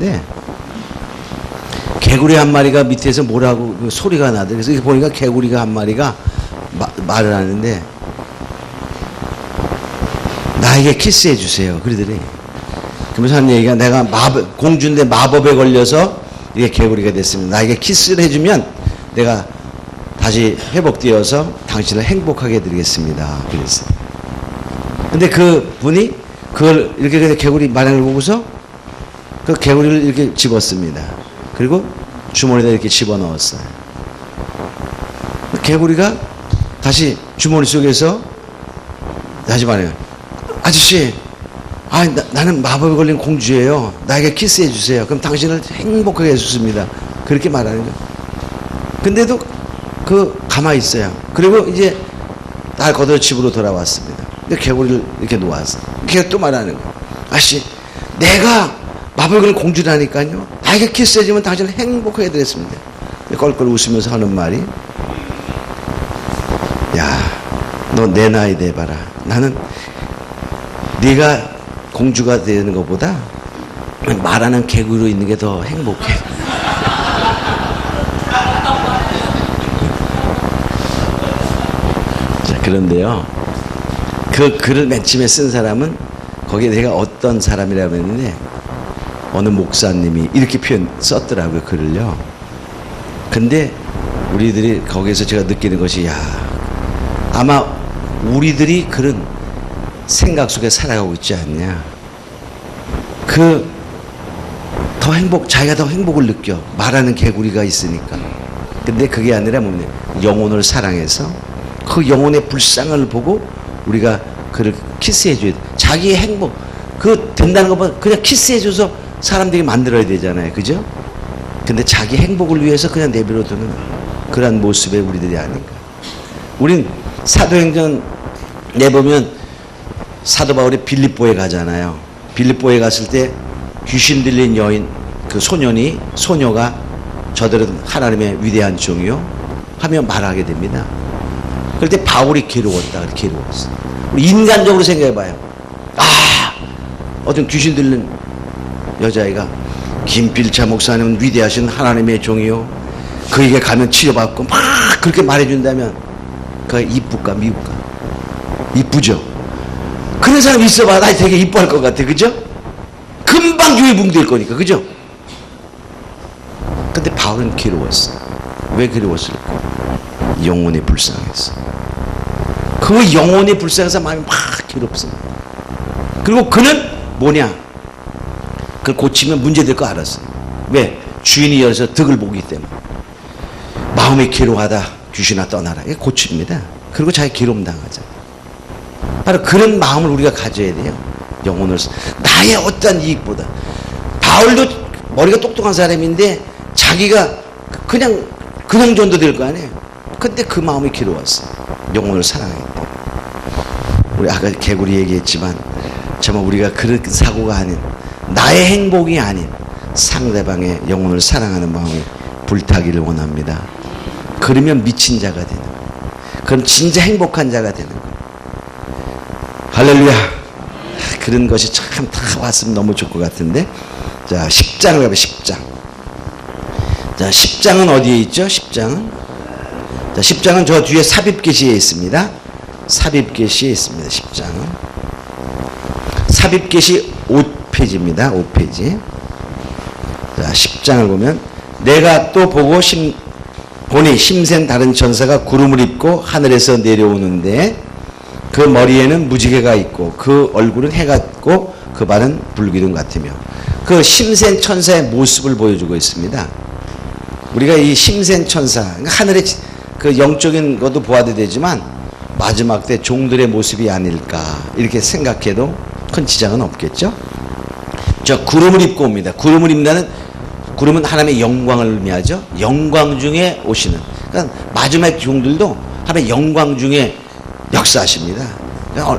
있는데 개구리 한 마리가 밑에서 뭐라고 그 소리가 나더라고요. 그래서 보니까 개구리가 한 마리가 말을 하는데 나에게 키스해 주세요. 그러더니 그러면서 하는 얘기가 내가 공주인데 마법에 걸려서 이게 개구리가 됐습니다. 나에게 키스를 해주면 내가 다시 회복되어서 당신을 행복하게 해드리겠습니다. 그랬어요. 근데 그 분이 그걸 이렇게 개구리 마량을 보고서 그 개구리를 이렇게 집었습니다. 그리고 주머니에다 이렇게 집어넣었어요. 개구리가 다시 주머니 속에서 다시 말해요. 아저씨, 나는 마법에 걸린 공주예요. 나에게 키스해 주세요. 그럼 당신을 행복하게 해주습니다. 그렇게 말하는 거예요. 근데도 가만히 있어요. 그리고 이제 날 걷어 집으로 돌아왔습니다. 근데 개구리를 이렇게 놓았어요. 걔가 또 말하는 거예요. 아저씨, 내가 마법에 걸린 공주라니까요. 나에게 키스해 주면 당신을 행복하게 해드렸습니다. 껄껄 웃으면서 하는 말이, 야, 너 내 나이 돼봐라. 나는 네가 공주가 되는 것보다 말하는 개구리로 있는 게 더 행복해. 자, 그런데요, 그 글을 맨 처음에 쓴 사람은 거기에 내가 어떤 사람이라고 했는데 어느 목사님이 이렇게 썼더라고요, 글을요. 근데 우리들이 거기서 제가 느끼는 것이, 야, 아마 우리들이 그런 생각 속에 살아가고 있지 않냐. 자기가 더 행복을 느껴. 말하는 개구리가 있으니까. 근데 그게 아니라 뭐냐. 영혼을 사랑해서 그 영혼의 불쌍을 보고 우리가 그를 키스해줘야 돼. 자기의 행복, 된다는 것보다 그냥 키스해줘서 사람들이 만들어야 되잖아요. 그죠? 근데 자기 행복을 위해서 그냥 내버려두는 그러한 모습의 우리들이 아닌가. 우린 사도행전 내보면 사도 바울이 빌립보에 가잖아요. 빌립보에 갔을 때 귀신 들린 여인, 그 소녀가 저들은 하나님의 위대한 종이요 하며 말하게 됩니다. 그럴 때 바울이 괴로웠다. 괴로웠어. 우리 인간적으로 생각해봐요. 어떤 귀신 들린 여자애가 김필차 목사님은 위대하신 하나님의 종이요, 그에게 가면 치료받고 막 그렇게 말해준다면 그가 이쁠까 미울까? 이쁘죠? 그런 사람 있어봐. 나 되게 이뻐할 것 같아. 그죠? 금방 교회 붕될 거니까. 그죠? 근데 바울은 괴로웠어. 왜 괴로웠을까? 영혼이 불쌍했어. 그 영혼이 불쌍해서 마음이 막 괴롭습니다. 그리고 그는 뭐냐? 그걸 고치면 문제될 거 알았어요. 왜? 주인이 여서 덕을 보기 때문에. 마음이 괴로워하다 귀신아 떠나라. 이게 고칩니다. 그리고 자기 괴로움 당하잖아요. 바로 그런 마음을 우리가 가져야 돼요. 영혼을. 나의 어떠한 이익보다. 바울도 머리가 똑똑한 사람인데 자기가 그냥 전도될 거 아니에요. 근데 그 마음이 괴로웠어. 영혼을 사랑했대. 우리 아까 개구리 얘기했지만 정말 우리가 그런 사고가 아닌, 나의 행복이 아닌 상대방의 영혼을 사랑하는 마음이 불타기를 원합니다. 그러면 미친 자가 되는 거예요. 그럼 진짜 행복한 자가 되는 거예요. 할렐루야. 그런 것이 참 다 왔으면 너무 좋을 것 같은데. 자, 10장을 가봐. 10장. 자, 10장은 어디에 있죠? 10장은. 자, 10장은 저 뒤에 삽입계시에 있습니다. 삽입계시에 있습니다. 10장은. 삽입계시 5페이지입니다. 5페이지. 자, 10장을 보면 내가 또 보니 힘센 다른 천사가 구름을 입고 하늘에서 내려오는데 그 머리에는 무지개가 있고 그 얼굴은 해 같고 그 발은 불기둥 같으며. 그 힘센 천사의 모습을 보여주고 있습니다. 우리가 이 힘센 천사, 하늘의 그 영적인 것도 보아도 되지만 마지막 때 종들의 모습이 아닐까 이렇게 생각해도 큰 지장은 없겠죠. 저 구름을 입고 옵니다. 구름을 입는다는, 구름은 하나님의 영광을 의미하죠. 영광 중에 오시는. 그러니까 마지막 종들도 하나님의 영광 중에 역사하십니다.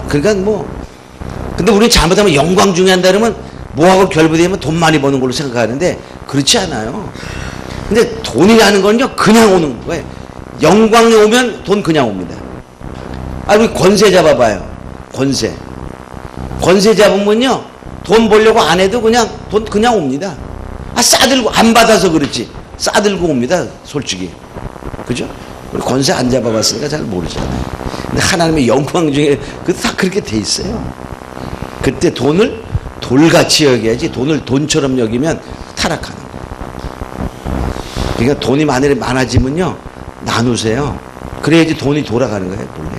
그러니까 근데 우리는 잘못하면 영광 중에 한다 그러면 뭐하고 결부되면 돈 많이 버는 걸로 생각하는데 그렇지 않아요. 근데 돈이라는 건요, 그냥 오는 거예요. 영광이 오면 돈 그냥 옵니다. 우리 권세 잡아봐요. 권세 잡으면요, 돈 벌려고 안 해도 그냥 돈 그냥 옵니다. 싸들고 안 받아서 그렇지 싸들고 옵니다. 솔직히. 그죠? 우리 권세 안 잡아봤으니까 잘 모르잖아요. 근데 하나님의 영광 중에 다 그렇게 돼 있어요. 그때 돈을 돌같이 여겨야지 돈을 돈처럼 여기면 타락하는 거예요. 그러니까 돈이 많아지면요 나누세요. 그래야지 돈이 돌아가는 거예요 본래.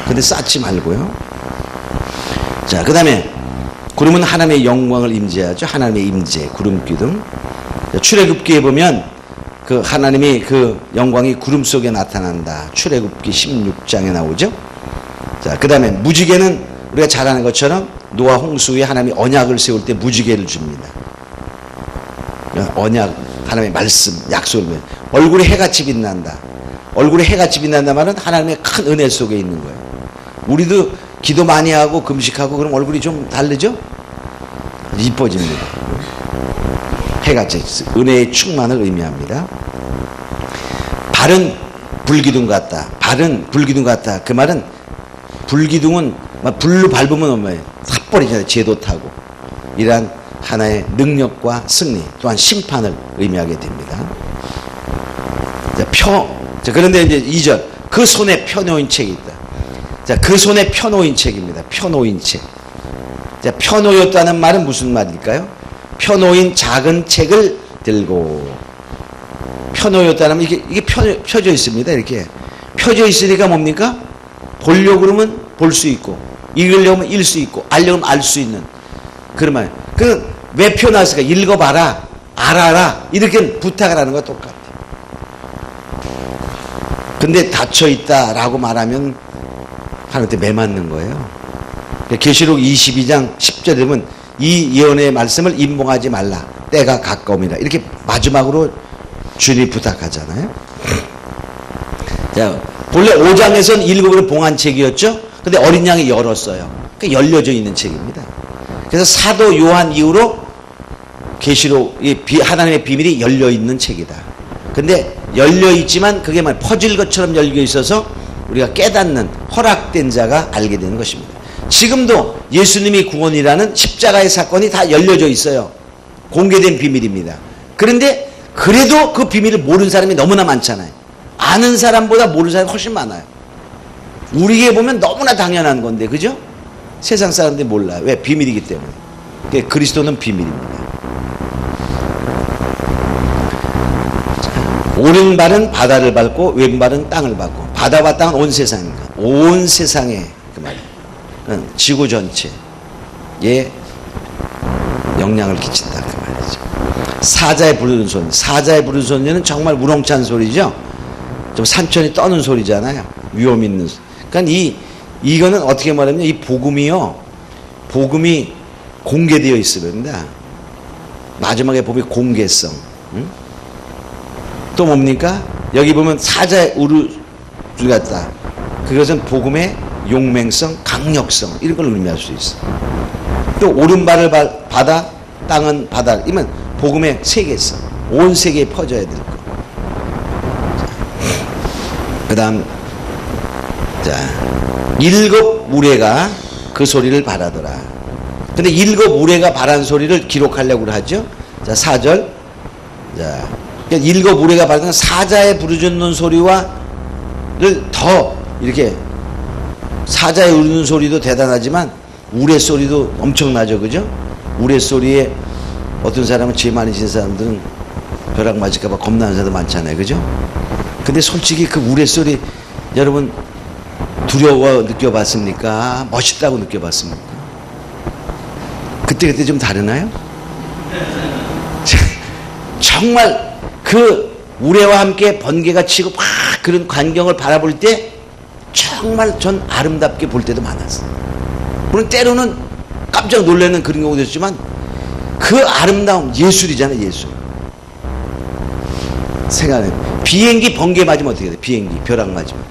근데 쌓지 말고요. 자, 그 다음에 구름은 하나님의 영광을 임재하죠. 하나님의 임재, 구름 기둥. 출애굽기에 보면 그 하나님이 그 영광이 구름 속에 나타난다. 출애굽기 16장에 나오죠. 자, 그 다음에 무지개는 우리가 잘 아는 것처럼 노아 홍수 후에 하나님이 언약을 세울 때 무지개를 줍니다. 언약, 하나님의 말씀, 약속을. 얼굴에 해같이 빛난다. 얼굴에 해같이 빛난다 말은 하나님의 큰 은혜 속에 있는 거예요. 우리도 기도 많이 하고 금식하고 그럼 얼굴이 좀 다르죠? 이뻐집니다. 해같이 은혜의 충만을 의미합니다. 발은 불기둥 같다. 발은 불기둥 같다. 그 말은 불기둥은 불로 밟으면 뭐예요? 삿버리잖아요. 제도 타고. 이러한 하나의 능력과 승리 또한 심판을 의미하게 됩니다. 자, 그런데 이제 2절 그 손에 펴놓인 책이 있다. 자, 그 손에 펴놓인 책입니다. 펴놓인 책. 자, 펴놓였다는 말은 무슨 말일까요? 펴놓인 작은 책을 들고. 펴놓였다는 말 이게 펴져 있습니다. 이렇게 펴져 있으니까 뭡니까? 보려고 그러면 볼 수 있고 읽으려면 읽을 수 있고 알려면 알 수 있는 그런 말. 왜 펴놨을까? 읽어봐라, 알아라 이렇게 부탁을 하는 거와 똑같아요. 근데 닫혀있다라고 말하면 하나님한테 매맞는 거예요. 계시록 22장 10절에 보면 이 예언의 말씀을 임봉하지 말라. 때가 가까움이라. 이렇게 마지막으로 주님이 부탁하잖아요. 자, 본래 5장에서는 일곱으로 봉한 책이었죠. 근데 어린 양이 열었어요. 그러니까 열려져 있는 책입니다. 그래서 사도 요한 이후로 계시록 하나님의 비밀이 열려 있는 책이다. 근데 열려 있지만 그게 막 퍼즐 것처럼 열려 있어서 우리가 깨닫는 허락된 자가 알게 되는 것입니다. 지금도 예수님이 구원이라는 십자가의 사건이 다 열려져 있어요. 공개된 비밀입니다. 그런데 그래도 그 비밀을 모르는 사람이 너무나 많잖아요. 아는 사람보다 모르는 사람이 훨씬 많아요. 우리에게 보면 너무나 당연한 건데, 그죠? 세상 사람들이 몰라요. 왜? 비밀이기 때문에. 그러니까 그리스도는 비밀입니다. 오른발은 바다를 밟고 왼발은 땅을 밟고. 바다와 땅은 온 세상입니다. 온 세상에 그 말이에요. 지구 전체에 영향을 끼친다 그 말이죠. 사자의 부르는 소리. 사자의 부르는 소리는 정말 우렁찬 소리죠. 좀 산천이 떠는 소리잖아요. 위험 있는 소리. 그러니까 이거는 어떻게 말하면 이 복음이 공개되어 있습니다. 마지막에 보면 공개성. 응? 또 뭡니까? 여기 보면 사자의 우르 같다. 그것은 복음의 용맹성, 강력성 이런 걸 의미할 수 있어. 또 오른발을 바다, 땅은 바다. 이면 복음의 세계성, 온 세계에 퍼져야 될 거. 그다음 자, 일곱 우레가 그 소리를 바라더라. 근데 일곱 우레가 바란 소리를 기록하려고 하죠. 자, 4절. 자, 그러니까 일곱 우레가 바라는 사자의 부르짖는 소리와를 더 이렇게 사자의 우는 소리도 대단하지만 우레 소리도 엄청나죠. 그죠? 우레 소리에 어떤 사람은 죄 많이 진 사람들은 벼락 맞을까봐 겁나는 사람도 많잖아요. 그죠? 근데 솔직히 그 우레 소리 여러분 두려워 느껴봤습니까? 멋있다고 느껴봤습니까? 그때 좀 다르나요? 정말 그 우레와 함께 번개가 치고 막 그런 광경을 바라볼 때 정말 전 아름답게 볼 때도 많았어요. 물론 때로는 깜짝 놀라는 그런 경우도 있지만 그 아름다움 예술이잖아요. 예술. 생각해. 비행기 번개 맞으면 어떻게 돼? 비행기 벼락 맞으면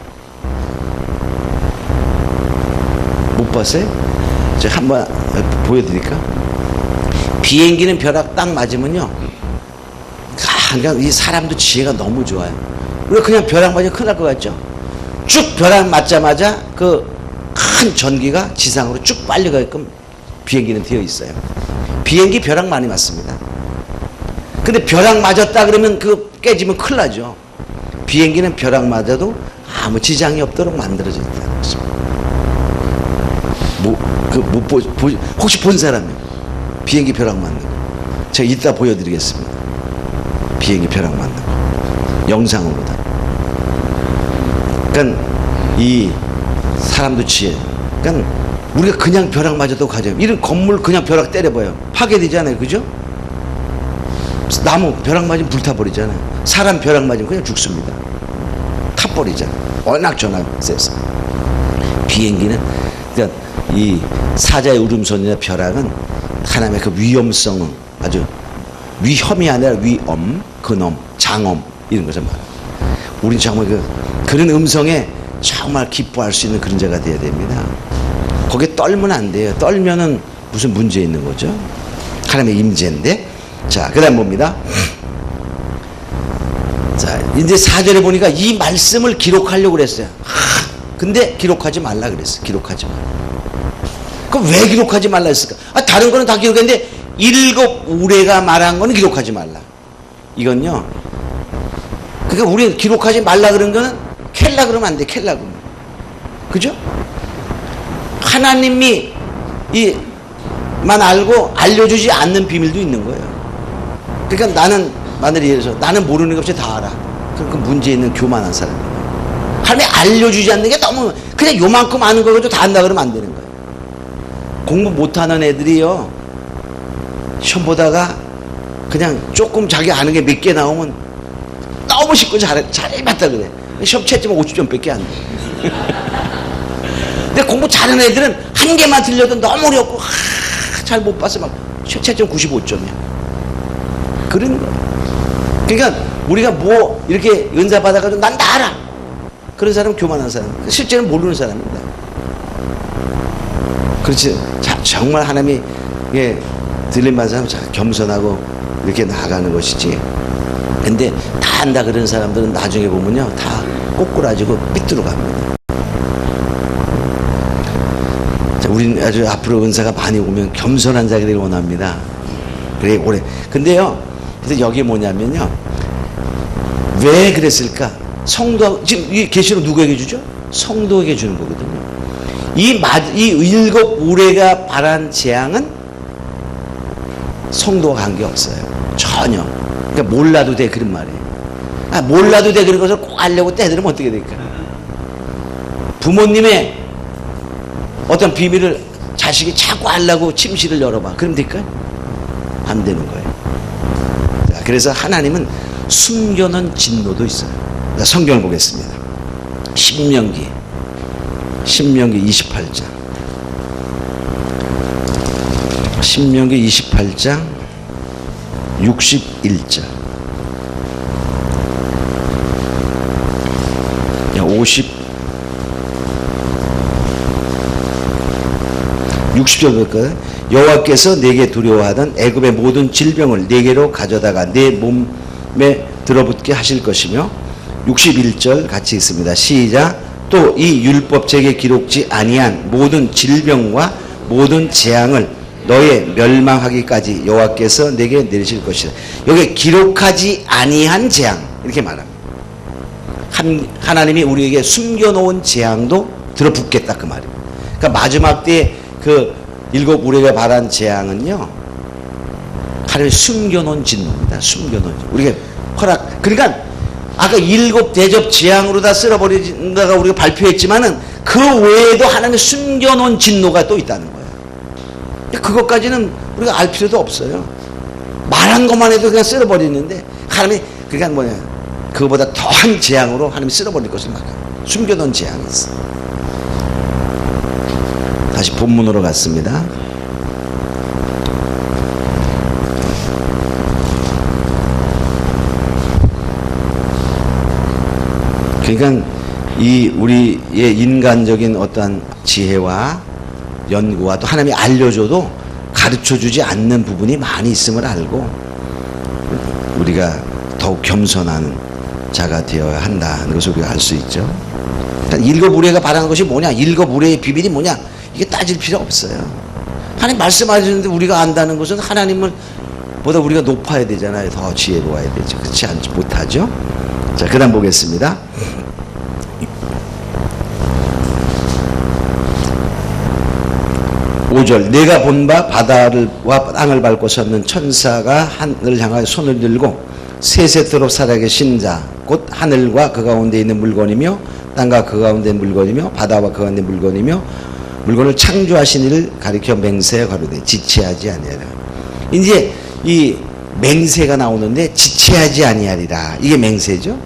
못 봤어요? 제가 한번 보여드릴까? 비행기는 벼락 딱 맞으면요, 그러니까 이 사람도 지혜가 너무 좋아요. 우리가 그냥 벼락 맞으면 큰일 날 것 같죠? 쭉 벼락 맞자마자 그 큰 전기가 지상으로 쭉 빨려가게끔 비행기는 되어 있어요. 비행기 벼락 많이 맞습니다. 근데 벼락 맞았다 그러면 그 깨지면 큰일 나죠. 비행기는 벼락 맞아도 아무 지장이 없도록 만들어져 있다는 것입니다. 혹시 본 사람이요? 비행기 벼락 맞는 거. 제가 이따 보여드리겠습니다. 비행기 벼락 맞는 거. 영상으로다. 그러니까 이 사람도 지혜. 그러니까 우리가 그냥 벼락 맞아도 가죠. 이런 건물 그냥 벼락 때려봐요. 파괴되잖아요. 그죠? 나무 벼락 맞으면 불타버리잖아요. 사람 벼락 맞으면 그냥 죽습니다. 타버리잖아요. 워낙 전화가 세서. 비행기는, 그러니까 이 사자의 울음소리나 벼락은 하나님의 그 위험성은 아주 위험이 아니라 위엄, 근엄, 장엄 이런 것을 말합니다. 우리는 정말 그런 음성에 정말 기뻐할 수 있는 그런 자가 되어야 됩니다. 거기에 떨면 안 돼요. 떨면은 무슨 문제 있는 거죠? 하나님의 임재인데. 자, 그 다음 봅니다. 자, 이제 4절에 보니까 이 말씀을 기록하려고 그랬어요. 근데 기록하지 말라 그랬어요. 기록하지 말라. 그럼 왜 기록하지 말라 했을까? 다른 거는 다 기록했는데 7 우레가 말한 거는 기록하지 말라. 이건요. 그러니까 우리 기록하지 말라 그런 거는 캘라 그러면 안 돼. 캘라 그러면. 그죠? 하나님이 만 알고 알려주지 않는 비밀도 있는 거예요. 그러니까 나는 마늘이 예를 들어서 나는 모르는 것 없이 다 알아. 그럼 그 문제 있는 교만한 사람이에요. 하나님이 알려주지 않는 게 너무 그냥 요만큼 아는 거 가지고 다 안다 그러면 안 되는 거예요. 공부 못하는 애들이요. 시험 보다가 그냥 조금 자기 아는 게 몇 개 나오면 너무 쉽고 잘 봤다 그래. 시험 채점은 50점밖에 안 돼. 근데 공부 잘하는 애들은 한 개만 틀려도 너무 어렵고 잘 못 봐서 막 채점 95점이야. 그런 거야. 그러니까 우리가 뭐 이렇게 은사 받아가지고 난 다 알아. 그런 사람은 교만한 사람. 실제는 모르는 사람입니다. 그렇지. 자, 정말 하나님이 들림받은 사람 겸손하고 이렇게 나아가는 것이지. 근데 다 안다 그런 사람들은 나중에 보면요 다 꼬꾸라지고 삐뚤어 갑니다. 자, 우리는 아주 앞으로 은사가 많이 오면 겸손한 자들이 원합니다. 그래 오래. 근데요. 그래서 여기 뭐냐면요. 왜 그랬을까? 성도 지금 이 계시록 누구에게 주죠? 성도에게 주는 거거든요. 이 7 우레가 바란 재앙은 성도와 관계 없어요. 전혀. 그러니까 몰라도 돼 그런 말이에요. 몰라도 돼 그런 것을 꼭 알려고 떼들으면 어떻게 될까? 부모님의 어떤 비밀을 자식이 자꾸 알려고 침실을 열어봐. 그럼 될까요? 안 되는 거예요. 자, 그래서 하나님은 숨겨놓은 진노도 있어요. 자, 성경을 보겠습니다. 신명기 28장. 신명기 28장 61절. 60절 볼까요? 여호와께서 내게 두려워하던 애굽의 모든 질병을 내게로 가져다가 내 몸에 들어붙게 하실 것이며 61절 같이 있습니다. 시작. 또 이 율법책에 기록지 아니한 모든 질병과 모든 재앙을 너의 멸망하기까지 여호와께서 내게 내리실 것이다. 여기 기록하지 아니한 재앙 이렇게 말합니다. 하나님이 우리에게 숨겨놓은 재앙도 들어붙겠다 그 말입니다. 그러니까 마지막 때 그 7 우레가 발한 재앙은요 하나님이 숨겨놓은 진노입니다. 숨겨놓은 우리가 허락. 그러니까 아까 7 대접 재앙으로 다 쓸어버린다가 우리가 발표했지만은 그 외에도 하나님이 숨겨놓은 진노가 또 있다는 거예요. 그것까지는 우리가 알 필요도 없어요. 말한 것만 해도 그냥 쓸어버리는데 하나님이 그러니까 뭐냐 그거보다 더한 재앙으로 하나님이 쓸어버릴 것을 막아요. 숨겨놓은 재앙이 있어. 다시 본문으로 갔습니다. 그러니까 이 우리의 인간적인 어떠한 지혜와 연구와 또 하나님이 알려줘도 가르쳐주지 않는 부분이 많이 있음을 알고 우리가 더욱 겸손한 자가 되어야 한다는 것을 우리가 알 수 있죠. 일단 7 우레가 바라는 것이 뭐냐? 7 우레의 비밀이 뭐냐? 이게 따질 필요 없어요. 하나님 말씀하시는데 우리가 안다는 것은 하나님을 보다 우리가 높아야 되잖아요. 더 지혜로워야 되죠. 그렇지 않지 못하죠. 자, 그다음 보겠습니다. 5절 내가 본 바 바다와 땅을 밟고 섰는 천사가 하늘을 향하여 손을 들고 세세토록 살아계신 자 곧 하늘과 그 가운데 있는 물건이며 땅과 그 가운데 있는 물건이며 바다와 그 가운데 있는 물건이며 물건을 창조하신 이를 가리켜 맹세에 가로되 지체하지 아니하리라. 이제 이 맹세가 나오는데 지체하지 아니하리라. 이게 맹세죠.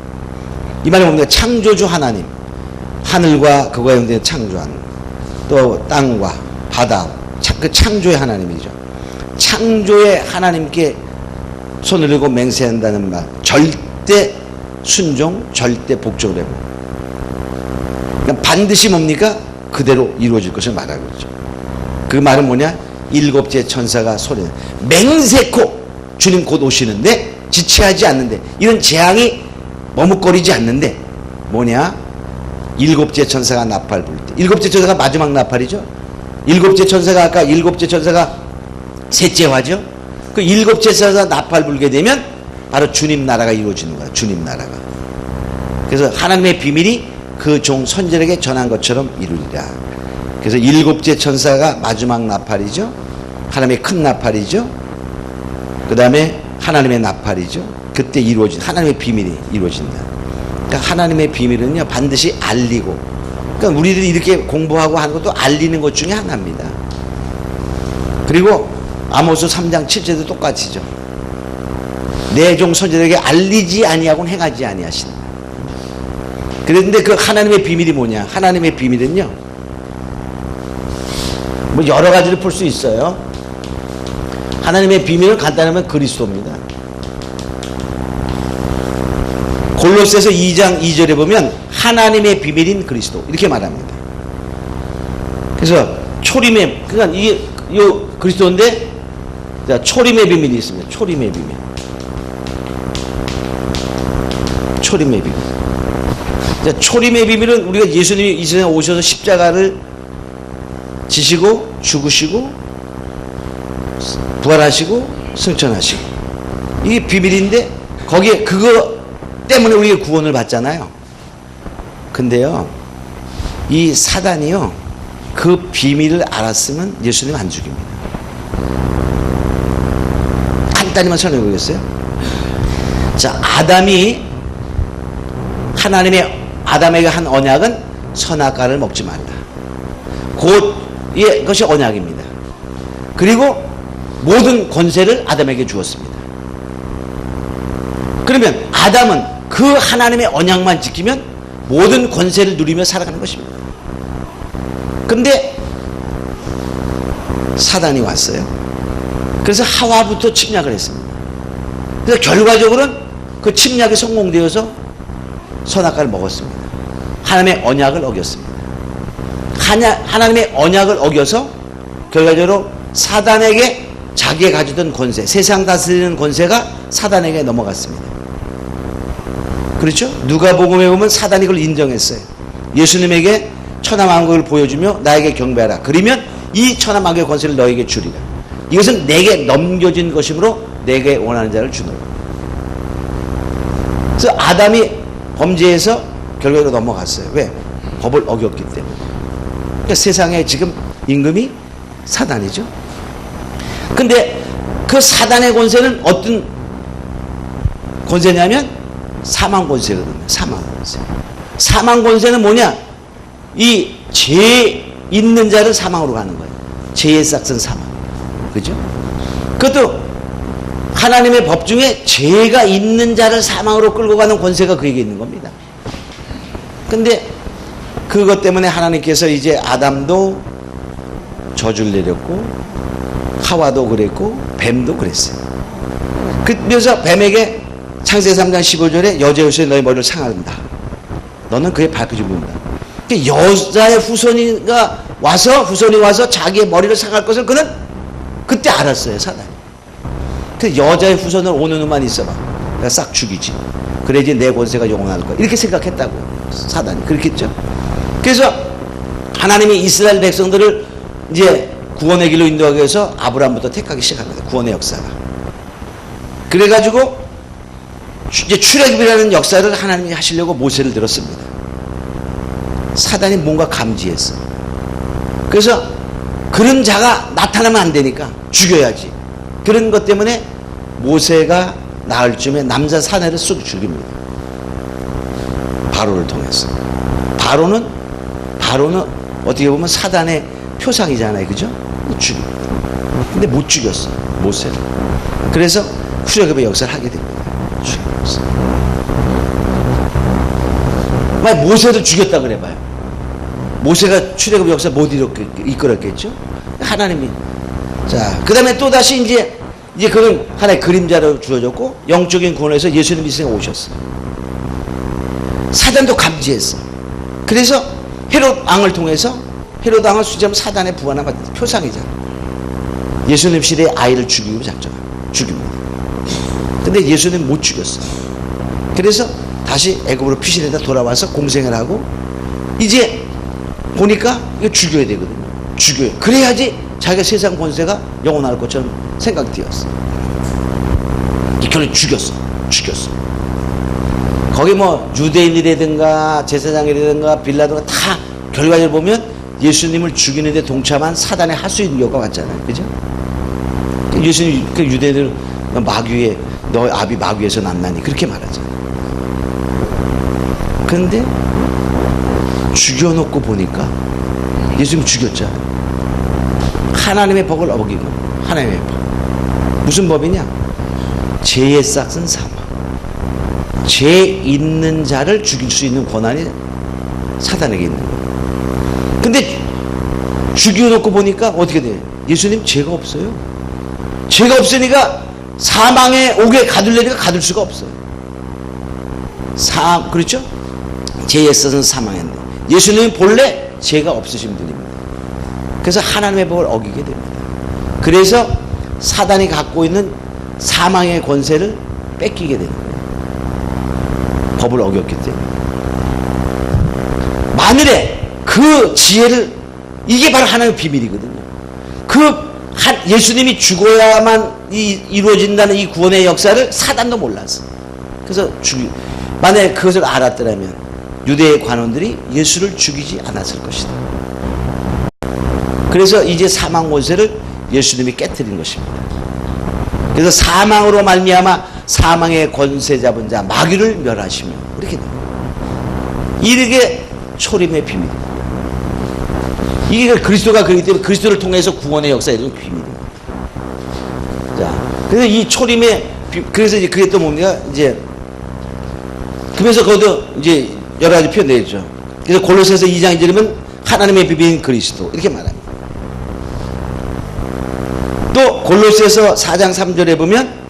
이 말은 뭡니까? 창조주 하나님, 하늘과 그 가운데 창조한 또 땅과 바다, 그 창조의 하나님이죠. 창조의 하나님께 손을 들고 맹세한다는 말, 절대 순종, 절대 복종을 해보. 그러니까 반드시 뭡니까? 그대로 이루어질 것을 말하고 있죠. 그 말은 뭐냐? 일곱째 천사가 소리내 맹세코 주님 곧 오시는데 지체하지 않는데, 이런 재앙이 머뭇거리지 않는데 뭐냐? 일곱째 천사가 나팔 불 때, 일곱째 천사가 마지막 나팔이죠. 일곱째 천사가 아까 일곱째 천사가 셋째 화죠. 그 일곱째 천사가 나팔 불게 되면 바로 주님 나라가 이루어지는 거야. 주님 나라가. 그래서 하나님의 비밀이 그 종 선지자에게 전한 것처럼 이루리라. 그래서 일곱째 천사가 마지막 나팔이죠. 하나님의 큰 나팔이죠. 그 다음에 하나님의 나팔이죠. 그때 이루어진 하나님의 비밀이 이루어진다. 그러니까 하나님의 비밀은요 반드시 알리고, 그러니까 우리들이 이렇게 공부하고 하는 것도 알리는 것 중에 하나입니다. 그리고 아모스 3장 7절도 똑같이죠. 내 종 선지자에게 알리지 아니하고는 행하지 아니하신다. 그런데 그 하나님의 비밀이 뭐냐? 하나님의 비밀은요 뭐 여러 가지를 풀 수 있어요. 하나님의 비밀은 간단하면 그리스도입니다. 골로새서 2장 2절에 보면 하나님의 비밀인 그리스도 이렇게 말합니다. 그래서 초림의, 그러니까 이게 요 그리스도인데 초림의 비밀이 있습니다. 초림의 비밀. 초림의 비밀. 초림의 비밀은 우리가 예수님이 이 세상에 오셔서 십자가를 지시고 죽으시고 부활하시고 승천하시고, 이게 비밀인데 거기에 그거 때문에 우리가 구원을 받잖아요. 근데요 이 사단이요 그 비밀을 알았으면 예수님 안 죽입니다. 간단히만 설명해 보겠어요. 자, 아담에게 한 언약은 선악과를 먹지 말라. 그것이 언약입니다. 그리고 모든 권세를 아담에게 주었습니다. 그러면 아담은 그 하나님의 언약만 지키면 모든 권세를 누리며 살아가는 것입니다. 근데 사단이 왔어요. 그래서 하와부터 침략을 했습니다. 그래서 결과적으로는 그 침략이 성공되어서 선악과를 먹었습니다. 하나님의 언약을 어겼습니다. 하나님의 언약을 어겨서 결과적으로 사단에게 자기가 가지던 권세, 세상 다스리는 권세가 사단에게 넘어갔습니다. 그렇죠? 누가복음에 보면 사단이 그걸 인정했어요. 예수님에게 천하만국을 보여주며 나에게 경배하라. 그러면 이 천하만국의 권세를 너에게 주리라. 이것은 내게 넘겨진 것이므로 내게 원하는 자를 주노라. 그래서 아담이 범죄해서 결국으로 넘어갔어요. 왜? 법을 어겼기 때문에. 그러니까 세상에 지금 임금이 사단이죠. 근데 그 사단의 권세는 어떤 권세냐면 사망 권세거든요. 사망 권세. 사망 권세는 뭐냐? 이 죄 있는 자를 사망으로 가는 거예요. 죄의 싹은 사망. 그죠? 그것도 하나님의 법 중에 죄가 있는 자를 사망으로 끌고 가는 권세가 그에게 있는 겁니다. 근데 그것 때문에 하나님께서 이제 아담도 저주를 내렸고 하와도 그랬고 뱀도 그랬어요. 그래서 뱀에게 창세기 3장 15절에 여자여서 너의 머리를 상한다. 너는 그의 발끝을 문다. 여자의 후손이 와서 자기의 머리를 상할 것을 그는 그때 알았어요. 사단이. 그 여자의 후손을 오는 놈만 있어봐. 내가 싹 죽이지. 그래야지 내 권세가 영원할 거야. 이렇게 생각했다고. 사단이. 그렇겠죠. 그래서 하나님이 이스라엘 백성들을 이제 구원의 길로 인도하기 위해서 아브라함부터 택하기 시작합니다. 구원의 역사가. 그래가지고 이제 출애굽이라는 역사를 하나님이 하시려고 모세를 들었습니다. 사단이 뭔가 감지했어. 그래서 그런 자가 나타나면 안 되니까 죽여야지. 그런 것 때문에 모세가 나을 쯤에 남자 사내를 쑥 죽입니다. 바로를 통해서. 바로는 어떻게 보면 사단의 표상이잖아요. 그죠? 죽입니다. 근데 못 죽였어. 모세를. 그래서 출애굽의 역사를 하게 됩니다. 만약 모세를 죽였다 그래봐요. 모세가 출애굽 역사 못 이끌었겠죠? 하나님이. 자, 그 다음에 또 다시 이제 그런 하나의 그림자로 주어졌고, 영적인 구원에서 예수님이 이 세상에 오셨어요. 사단도 감지했어. 그래서 헤롯 왕을 통해서, 헤롯 왕을 수지하면 사단의 부하나 표상이잖아. 예수님 시대에 아이를 죽이고 죽입니다. 근데 예수님 못 죽였어. 그래서 다시 애굽으로 피신해다 돌아와서 공생을 하고, 이제 보니까 이거 죽여야 되거든요. 죽여요. 그래야지 자기가 세상 권세가 영원할 것처럼 생각되었어. 결국 죽였어. 거기 뭐 유대인이라든가 제사장이라든가 빌라도가 다 결과를 보면 예수님을 죽이는데 동참한 사단의 하수인교가 왔잖아요. 그죠? 예수님, 그 유대인들 마귀에, 너 아비 마귀에서 났나니 그렇게 말하잖아요. 그런데 죽여놓고 보니까 예수님 죽였잖아요. 하나님의 법을 어기고, 하나님의 법. 무슨 법이냐? 죄의 싹은 사망. 죄 있는 자를 죽일 수 있는 권한이 사단에게 있는 거예요. 근데 죽여놓고 보니까 어떻게 돼요? 예수님 죄가 없어요. 죄가 없으니까 사망의 옥에 가둘래니까 가둘 수가 없어요. 그렇죠? 죄의 싹은 사망인데 예수님은 본래 죄가 없으신 분입니다. 그래서 하나님의 법을 어기게 됩니다. 그래서 사단이 갖고 있는 사망의 권세를 뺏기게 되는 거예요. 법을 어겼기 때문에. 만일에 그 지혜를, 이게 바로 하나님의 비밀이거든요. 예수님이 죽어야만 이루어진다는 이 구원의 역사를 사단도 몰랐어. 그래서 만약에 그것을 알았더라면 유대의 관원들이 예수를 죽이지 않았을 것이다. 그래서 이제 사망 권세를 예수님이 깨뜨린 것입니다. 그래서 사망으로 말미암아 사망의 권세 잡은 자 마귀를 멸하시며 이렇게 됩니다. 이게 초림의 비밀입니다. 이게 그리스도가 그렇기 때문에 그리스도를 통해서 구원의 역사에 대한 비밀입니다. 자, 그래서 이 초림의 그래서 이제 그게 또 뭡니까? 이제 그래서 거기도 이제 여러 가지 표현되죠. 그래서 골로새서 2장 2절이면 하나님의 비밀인 그리스도 이렇게 말합니다. 또 골로새서 4장 3절에 보면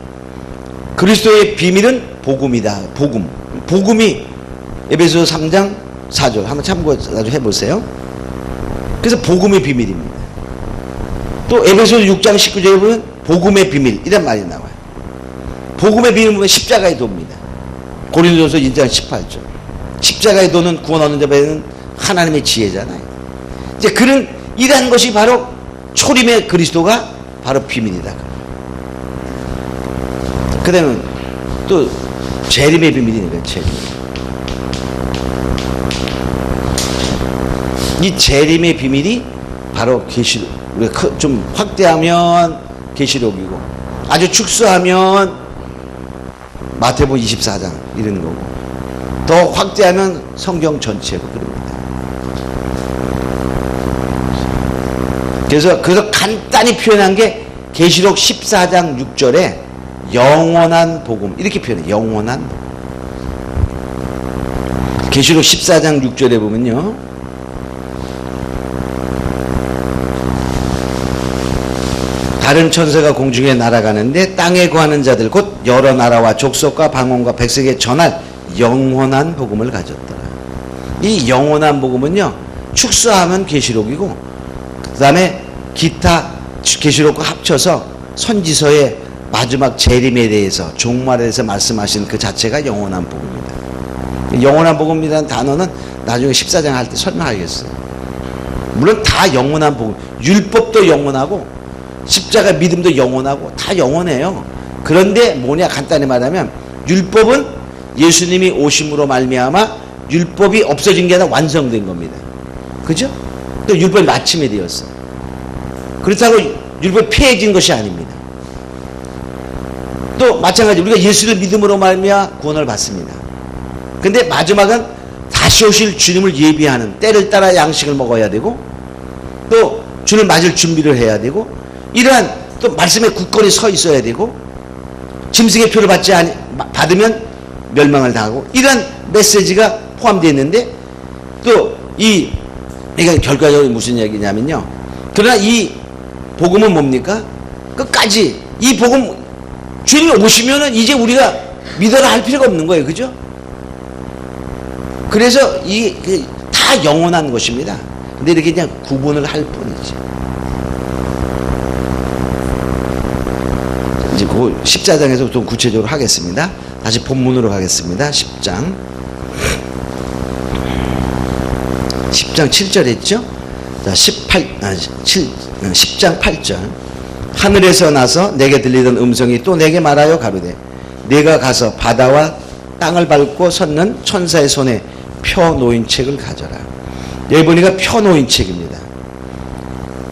그리스도의 비밀은 복음이다. 복음이 에베소서 3장 4절 한번 참고해 보세요. 그래서 복음의 비밀입니다. 또 에베소서 6장 19절에 보면 복음의 비밀 이런 말이 나와요. 복음의 비밀은 보면 십자가의 도입니다. 고린도전서 1장 18절. 십자가의 도는 구원 얻는 자에는 하나님의 지혜잖아요. 이제 이러한 것이 바로 초림의 그리스도가 바로 비밀이다. 그 다음에 또 재림의 비밀이니까 재림. 이 재림의 비밀이 바로 계시록. 우리가 좀 확대하면 계시록이고 아주 축소하면 마태복음 24장 이런 거고 더 확대하면 성경 전체고 그럽니다. 그래서 간단히 표현한 게 계시록 14장 6절에 영원한 복음 이렇게 표현해요. 영원한 복음. 계시록 14장 6절에 보면요. 다른 천사가 공중에 날아가는데 땅에 거하는 자들 곧 여러 나라와 족속과 방언과 백성에 전할 영원한 복음을 가졌더라. 이 영원한 복음은요. 축소하면 계시록이고 그 다음에 기타 계시록과 합쳐서 선지서의 마지막 재림에 대해서 종말에 대해서 말씀하신 그 자체가 영원한 복음입니다. 영원한 복음이라는 단어는 나중에 14장 할 때 설명하겠어요. 물론 다 영원한 복음. 율법도 영원하고 십자가 믿음도 영원하고 다 영원해요. 그런데 뭐냐 간단히 말하면 율법은 예수님이 오심으로 말미암아 율법이 없어진 게 아니라 완성된 겁니다. 그죠? 또 율법이 마침이 되었어. 그렇다고 율법이 폐해진 것이 아닙니다. 또 마찬가지 우리가 예수를 믿음으로 말미암아 구원을 받습니다. 근데 마지막은 다시 오실 주님을 예비하는 때를 따라 양식을 먹어야 되고 또 주를 맞을 준비를 해야 되고 이러한 또 말씀에 굳건히 서 있어야 되고 짐승의 표를 받으면 멸망을 당하고 이러한 메시지가 포함되어 있는데 또 이게 결과적으로 무슨 얘기냐면요. 그러나 이 복음은 뭡니까? 끝까지 이 복음 주님이 오시면은 이제 우리가 믿어라 할 필요가 없는 거예요. 그죠? 그래서 다 영원한 것입니다. 근데 이렇게 그냥 구분을 할 뿐이지. 이제 그 14장에서 좀 구체적으로 하겠습니다. 다시 본문으로 가겠습니다. 10장 7절 했죠? 자, 10장 8절. 하늘에서 나서 내게 들리던 음성이 또 내게 말하여 가로되 내가 가서 바다와 땅을 밟고 섰는 천사의 손에 펴 놓인 책을 가져라. 여기 보니까 펴 놓인 책입니다.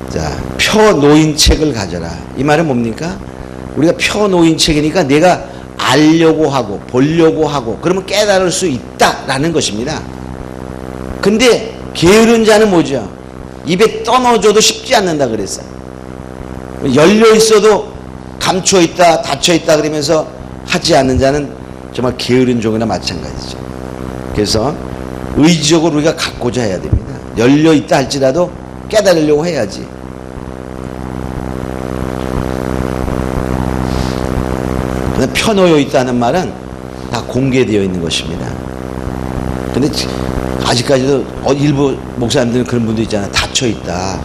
자, 펴 놓인 책을 가져라. 이 말은 뭡니까? 우리가 펴 놓인 책이니까 내가 알려고 하고 보려고 하고 그러면 깨달을 수 있다라는 것입니다. 근데 게으른 자는 뭐죠? 입에 떠넣어줘도 쉽지 않는다 그랬어요. 열려 있어도 감추어 있다 닫혀 있다 그러면서 하지 않는 자는 정말 게으른 종이나 마찬가지죠. 그래서 의지적으로 우리가 갖고자 해야 됩니다. 열려 있다 할지라도 깨달으려고 해야지. 펴놓여 있다는 말은 다 공개되어 있는 것입니다. 근데 아직까지도 일부 목사님들은 그런 분도 있잖아요. 닫혀 있다.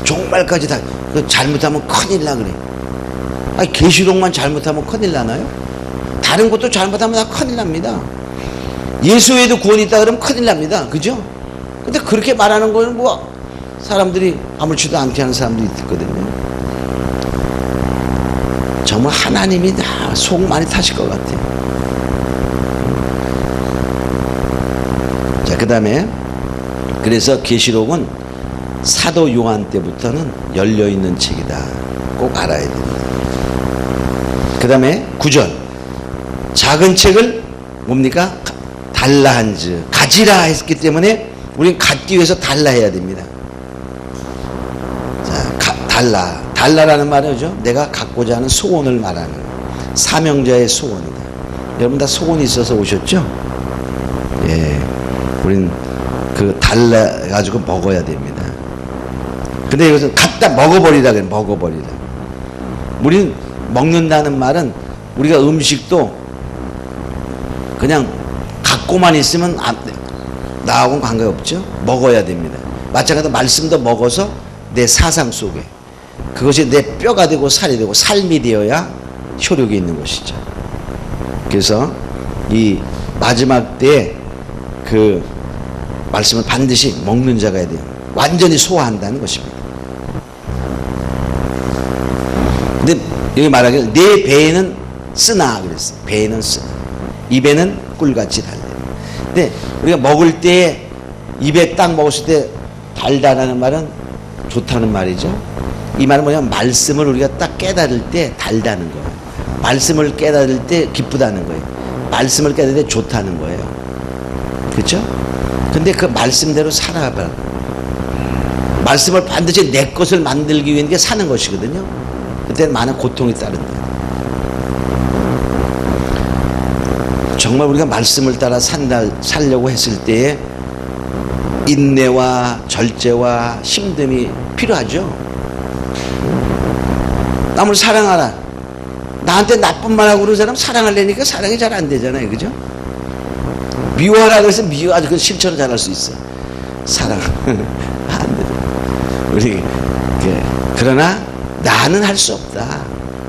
종말까지 다 잘못하면 큰일 나 그래. 아니 계시록만 잘못하면 큰일 나나요? 다른 것도 잘못하면 다 큰일 납니다. 예수 외에도 구원이 있다 그러면 큰일 납니다. 그죠? 근데 그렇게 말하는 거는 뭐 사람들이 아무렇지도 않게 하는 사람들이 있거든요. 정말 하나님이 다 속 많이 타실 것 같아요. 자, 그 다음에 그래서 계시록은 사도 요한 때부터는 열려있는 책이다. 꼭 알아야 됩니다. 그 다음에 9절 작은 책을 뭡니까? 달라한즈 가지라 했기 때문에 우리는 갖기 위해서 달라 해야 됩니다. 자, 달라라는 말이죠. 내가 갖고자 하는 소원을 말하는 거예요. 사명자의 소원이다. 여러분 다 소원이 있어서 오셨죠? 예, 우린 그 달라 가지고 먹어야 됩니다. 근데 이것은 갖다 먹어버리라 그래. 먹어버리라. 우린 먹는다는 말은 우리가 음식도 그냥 갖고만 있으면 나하고는 관계없죠. 먹어야 됩니다. 마찬가지로 말씀도 먹어서 내 사상 속에 그것이 내 뼈가 되고 살이 되고 삶이 되어야 효력이 있는 것이죠. 그래서 이 마지막 때에 그 말씀을 반드시 먹는 자가 해야 돼요. 완전히 소화한다는 것입니다. 근데 여기 말하기를 내 배에는 쓰나 그랬어요. 배에는 쓰나 입에는 꿀같이 달래. 근데 우리가 먹을 때 입에 딱 먹었을 때 달다라는 말은 좋다는 말이죠. 이 말은 뭐냐면 말씀을 우리가 딱 깨달을 때 달다는 거예요. 말씀을 깨달을 때 기쁘다는 거예요. 말씀을 깨달을 때 좋다는 거예요. 그렇죠? 근데 그 말씀대로 살아봐. 말씀을 반드시 내 것을 만들기 위한 게 사는 것이거든요. 그때는 많은 고통이 따른다. 정말 우리가 말씀을 따라 살려고 했을 때에 인내와 절제와 힘듦이 필요하죠. 남을 사랑하라. 나한테 나쁜 말하고 그러는 사람 사랑하려니까 사랑이 잘 안 되잖아요. 그죠? 미워하라 그래서 미워하지. 그 실천을 잘 할 수 있어. 사랑. 안 돼. 우리, 그러나 나는 할 수 없다.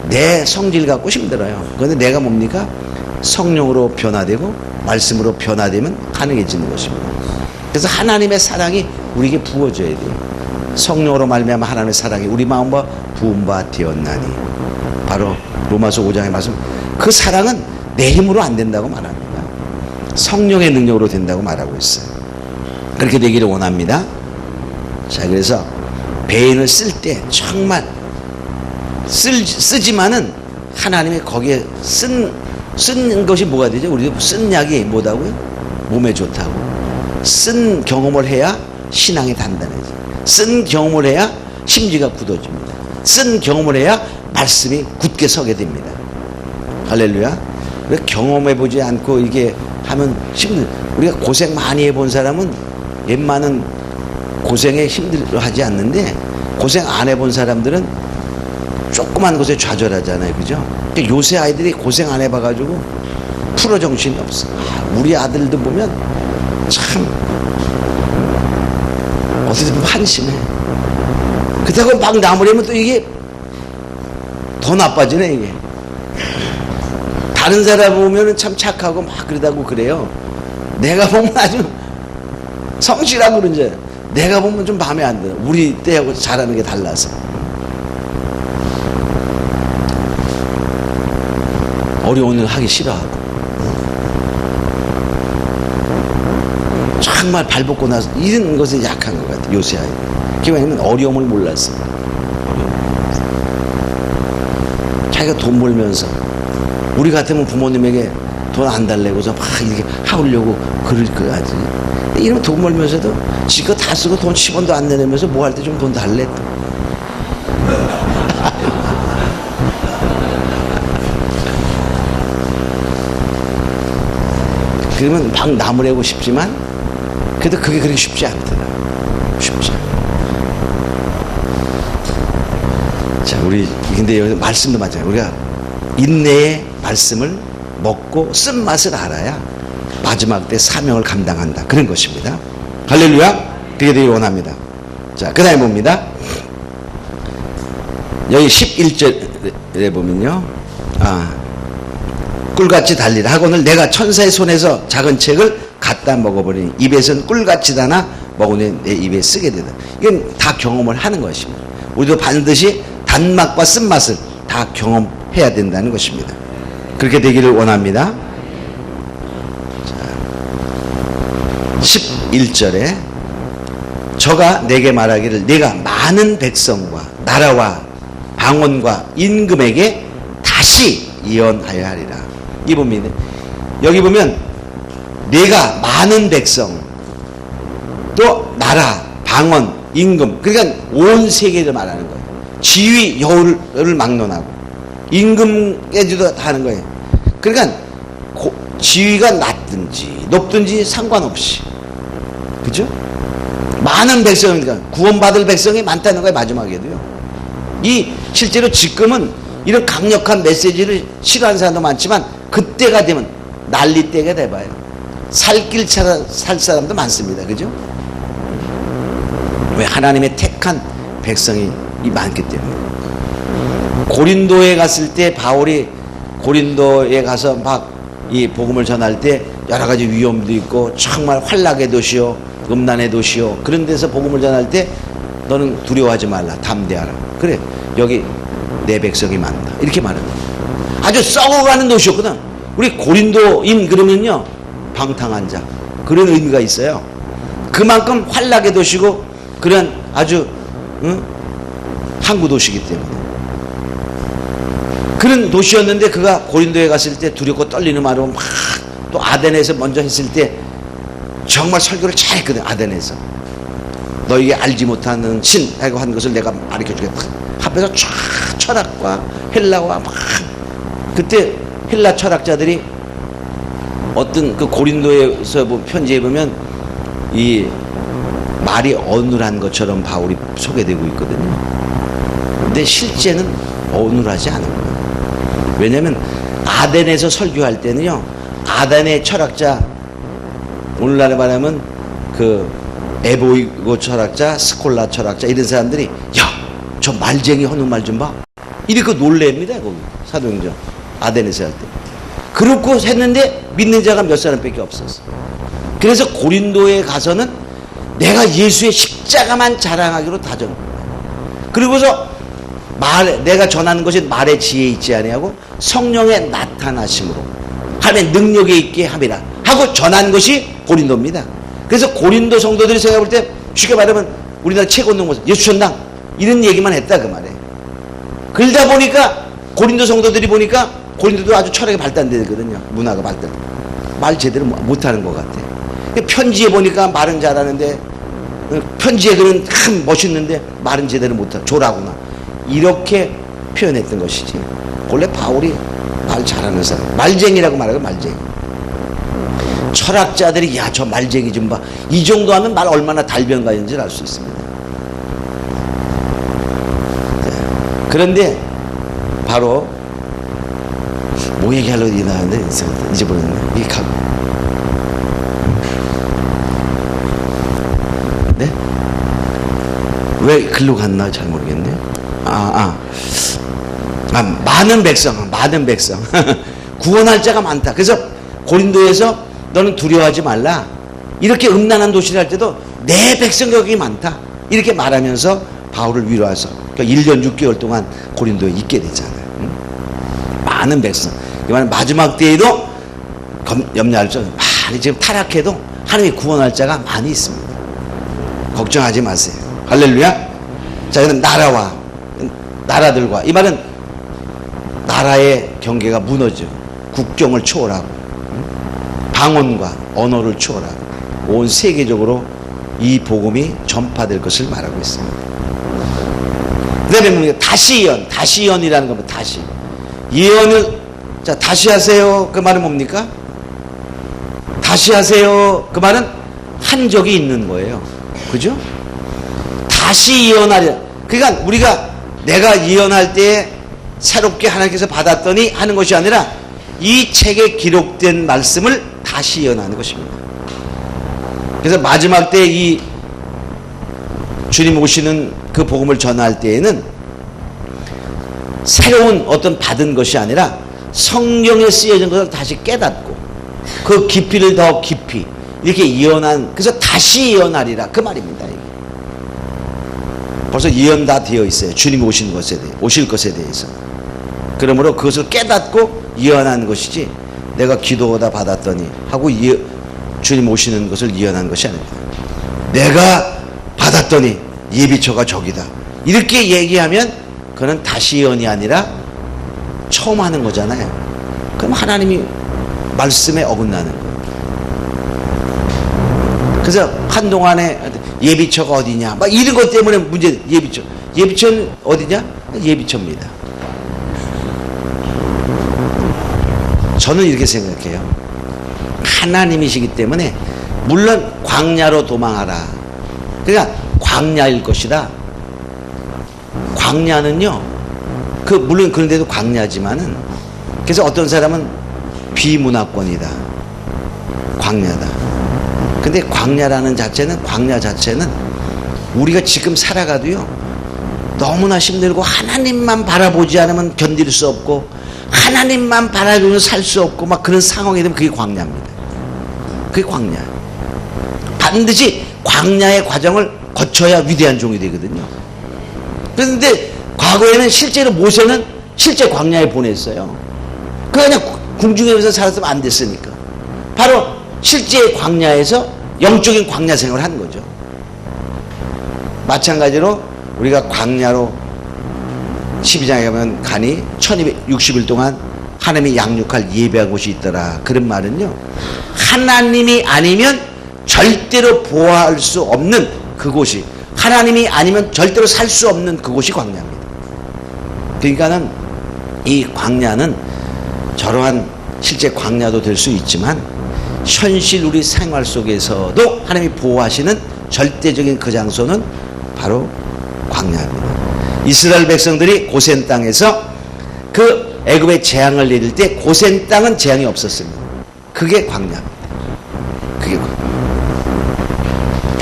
내 성질 갖고 힘들어요. 그런데 내가 뭡니까? 성령으로 변화되고 말씀으로 변화되면 가능해지는 것입니다. 그래서 하나님의 사랑이 우리에게 부어져야 돼요. 성령으로 말미암아 하나님의 사랑이 우리 마음과 부음바 되었나니 바로 로마서 5장의 말씀. 그 사랑은 내 힘으로 안 된다고 말합니다. 성령의 능력으로 된다고 말하고 있어요. 그렇게 되기를 원합니다. 자, 그래서 배인을 쓸 때 정말 쓰지만은 하나님이 거기에 쓴 것이 뭐가 되죠? 우리도 쓴 약이 뭐다고요? 몸에 좋다고. 쓴 경험을 해야 신앙이 단단해져. 쓴 경험을 해야 심지가 굳어집니다. 쓴 경험을 해야 말씀이 굳게 서게 됩니다. 할렐루야. 경험해보지 않고 이게 하면 힘들. 우리가 고생 많이 해본 사람은 웬만한 고생에 힘들어하지 않는데, 고생 안 해본 사람들은 조그만 것에 좌절하잖아요. 그죠? 요새 아이들이 고생 안 해봐가지고 풀어 정신이 없어. 우리 아들도 보면 참 어떻게 보면 한심해. 그렇다고 막 나무라면 또 이게 더 나빠지네. 이게 다른 사람 보면은 참 착하고 막 그러다고 그래요. 내가 보면 아주 성실하고 그런지 내가 보면 좀 마음에 안 들어. 우리 때하고 잘하는 게 달라서. 어려운 일 하기 싫어하고, 정말 발벗고 나서 이런 것에 약한 것 같아요. 요새 아이들. 왜냐면 어려움을 몰랐어요. 자기가 돈 벌면서, 우리 같으면 부모님에게 돈 안 달래고서 막 이렇게 하려고 그럴 거 같지. 이러면 돈 벌면서도 지가 다 쓰고 돈 10원도 안 내면서 뭐 할 때 좀 돈 달래 또. 그러면 막 나무래고 싶지만 그래도 그게 그렇게 쉽지 않더라. 쉽지 않아. 자, 우리 근데 여기서 말씀도 맞아요. 우리가 인내의 말씀을 먹고 쓴맛을 알아야 마지막 때 사명을 감당한다. 그런 것입니다. 할렐루야. 그게 되길 원합니다. 자, 그 다음에 봅니다. 여기 11절에 보면요. 꿀같이 달리라 하거늘 내가 천사의 손에서 작은 책을 갖다 먹어버리니 입에선 꿀같이 다나 먹으니 내 입에 쓰게 되다. 이건 다 경험을 하는 것입니다. 우리도 반드시 단맛과 쓴맛을 다 경험해야 된다는 것입니다. 그렇게 되기를 원합니다. 자, 11절에 저가 내게 말하기를 내가 많은 백성과 나라와 방언과 임금에게 다시 예언하여 하리라. 이 봅니다. 여기 보면 내가 많은 백성, 또 나라, 방언, 임금, 그러니까 온 세계를 말하는 거예요. 지위, 여우를 막론하고 임금까지도 하는 거예요. 그러니까 지위가 낮든지 높든지 상관없이, 그죠? 많은 백성이니까 구원받을 백성이 많다는 거예요. 마지막에도요. 이 실제로 지금은 이런 강력한 메시지를 싫어하는 사람도 많지만 그때가 되면 난리 때가 돼봐요. 살 사람도 많습니다. 그죠? 왜? 하나님의 택한 백성이 많기 때문에. 고린도에 갔을 때 바울이 고린도에 가서 막 이 복음을 전할 때 여러 가지 위험도 있고 정말 환락의 도시요 음란의 도시요 그런 데서 복음을 전할 때 너는 두려워하지 말라, 담대하라. 그래, 여기 내 백성이 많다, 이렇게 말하는 거예요. 아주 썩어가는 도시였거든. 우리 고린도인 그러면요 방탕한 자, 그런 의미가 있어요. 그만큼 환락의 도시고 그런 아주 항구 도시이기 때문에 그런 도시였는데, 그가 고린도에 갔을 때 두렵고 떨리는 마음으로 막, 또 아덴에서 먼저 했을 때 정말 설교를 잘했거든. 아덴에서 너에게 알지 못하는 신 하고 한 것을 내가 가르쳐 주겠다. 앞에서 쫙 철학과 헬라와 막, 그때 헬라 철학자들이 어떤 그 고린도에서 편지에 보면 이 말이 어눌한 것처럼 바울이 소개되고 있거든요. 근데 실제는 어눌하지 않은 거예요. 왜냐하면 아덴에서 설교할 때는요, 아덴의 철학자, 오늘날에 말하면 그 에보이고 철학자, 스콜라 철학자, 이런 사람들이 야, 저 말쟁이 하는 말 좀 봐, 이렇게 놀랍니다. 거기 사도행전 아덴에서 할 때. 그렇고 했는데 믿는 자가 몇 사람밖에 없었어. 그래서 고린도에 가서는 내가 예수의 십자가만 자랑하기로 다정. 그리고서 내가 전하는 것이 말의 지혜에 있지 아니하고 성령의 나타나심으로 하나님의 능력에 있게 함이라 하고 전한 것이 고린도입니다. 그래서 고린도 성도들이 생각해 볼 때 쉽게 말하면 우리나라 최고능 모습 예수천당 이런 얘기만 했다 그 말이에요. 그러다 보니까 고린도 성도들이 보니까 고린도도 아주 철학이 발달되거든요. 문화가 발달. 말 제대로 못하는 것 같아. 편지에 보니까 말은 잘하는데 편지에 그는 참 멋있는데 말은 제대로 못하. 조라구나. 이렇게 표현했던 것이지. 원래 바울이 말 잘하는 사람. 말쟁이라고 말하고 말쟁이. 철학자들이 야 저 말쟁이 좀 봐. 이 정도 하면 말 얼마나 달변가인지를 알 수 있습니다. 그런데 바로 뭐 얘기하려고 나왔는데 잊어버렸네. 이 각. 네? 왜 글로 갔나 잘 모르겠네. 많은 백성. 구원할 자가 많다. 그래서 고린도에서 너는 두려워하지 말라. 이렇게 음란한 도시를 할 때도 내 백성 여기 많다. 이렇게 말하면서 바울을 위로해서 그러니까 1년 6개월 동안 고린도에 있게 되잖아요. 많은 백성. 이 말은 마지막 때에도 염려할 줄 지금 타락해도 하나님이 구원할 자가 많이 있습니다. 걱정하지 마세요. 할렐루야. 자, 이는 나라들과 이 말은 나라의 경계가 무너져 국경을 초월하고 방언과 언어를 초월하고 온 세계적으로 이 복음이 전파될 것을 말하고 있습니다. 그 다음에 다시 예언이라는 겁니다. 다시 예언을 자 다시 하세요. 그 말은 뭡니까? 다시 하세요. 그 말은 한 적이 있는 거예요. 그죠? 다시 예언하려. 그러니까 우리가 내가 예언할 때 새롭게 하나님께서 받았더니 하는 것이 아니라 이 책에 기록된 말씀을 다시 예언하는 것입니다. 그래서 마지막 때 이 주님 오시는 그 복음을 전할 때에는 새로운 어떤 받은 것이 아니라 성경에 쓰여진 것을 다시 깨닫고 그 깊이를 더 깊이 이렇게 예언한, 그래서 다시 예언하리라 그 말입니다. 이게. 벌써 예언 다 되어 있어요. 주님이 오실 것에 대해서. 그러므로 그것을 깨닫고 예언한 것이지 내가 기도하다 받았더니 하고 주님 오시는 것을 예언한 것이 아닙니다. 내가 받았더니 예비처가 저기다 이렇게 얘기하면 그는 다시 예언이 아니라 처음 하는 거잖아요. 그럼 하나님이 말씀에 어긋나는 거예요. 그래서 한동안에 예비처가 어디냐 막 이런 것 때문에 문제. 예비처는 어디냐? 예비처입니다. 저는 이렇게 생각해요. 하나님이시기 때문에 물론 광야로 도망하라. 그러니까 광야일 것이다. 광야는요, 물론 그런데도 광야지만은, 그래서 어떤 사람은 비문화권이다. 광야다. 근데 광야 자체는 우리가 지금 살아가도요, 너무나 힘들고 하나님만 바라보지 않으면 견딜 수 없고, 하나님만 바라보면 살 수 없고, 막 그런 상황이 되면 그게 광야입니다. 그게 광야. 반드시 광야의 과정을 거쳐야 위대한 종이 되거든요. 그런데 과거에는 실제로 모세는 실제 광야에 보냈어요. 그냥 궁중에서 살았으면 안 됐으니까. 바로 실제 광야에서 영적인 광야 생활을 한 거죠. 마찬가지로 우리가 광야로 12장에 가면 가니 1260일 동안 하나님이 양육할 예배한 곳이 있더라. 그런 말은요, 하나님이 아니면 절대로 보호할 수 없는 그곳이, 하나님이 아니면 절대로 살 수 없는 그곳이 광야입니다. 그러니까는 이 광야는 저러한 실제 광야도 될 수 있지만 현실 우리 생활 속에서도 하나님이 보호하시는 절대적인 그 장소는 바로 광야입니다. 이스라엘 백성들이 고센 땅에서 그 애굽의 재앙을 내릴 때 고센 땅은 재앙이 없었습니다. 그게 광야입니다. 그게 광야.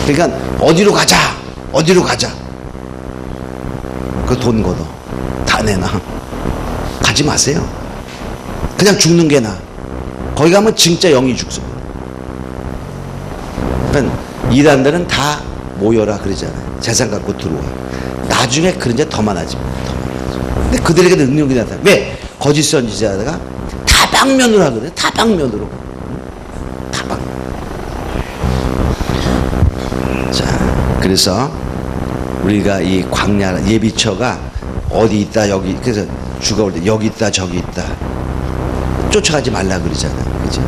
그러니까 어디로 가자. 그 돈 걷어 다 내놔. 가지 마세요. 그냥 죽는 게 나아. 거기 가면 진짜 영이 죽습니다. 그러니까 이단들은 다 모여라 그러잖아요. 재산 갖고 들어와. 나중에 그런 게 더 많아집니다. 더 많아져. 근데 그들에게 능력이 나타나. 왜? 거짓 선지자가 다방면으로 하거든요. 다방면으로. 다방. 자, 그래서 우리가 이 광야 예비처가 어디 있다 여기, 그래서 주가 올 때 여기 있다 저기 있다 쫓아가지 말라 그러잖아요. 그죠?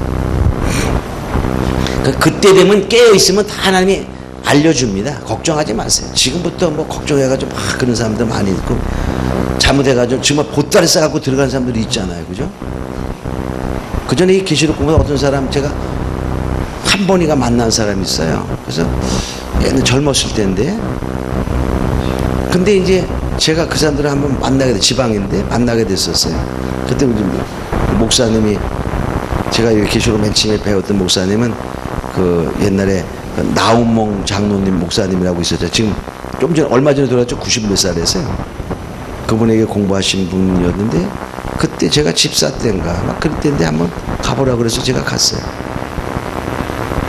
그때 되면 깨어 있으면 다 하나님이 알려줍니다. 걱정하지 마세요. 지금부터 뭐 걱정해가지고 막 그런 사람들 많이 있고, 잘못해가지고 정말 보따리 싸갖고 들어가는 사람들이 있잖아요. 그죠? 그 전에 이 계시록 보면 어떤 사람, 제가 한 번이가 만난 사람이 있어요. 그래서 얘는 젊었을 때인데, 근데 이제 제가 그 사람들을 한번 만나게 돼, 지방인데 만나게 됐었어요. 그때 우리 목사님이, 제가 계시록 맨 처음에 배웠던 목사님은 그 옛날에 나우몽 장로님 목사님이라고 있었죠. 지금 좀 전에 얼마 전에 돌아왔죠. 90 몇 살이었어요. 그분에게 공부하신 분이었는데, 그때 제가 집사 때인가 막 그럴 때인데 한번 가보라 그래서 제가 갔어요.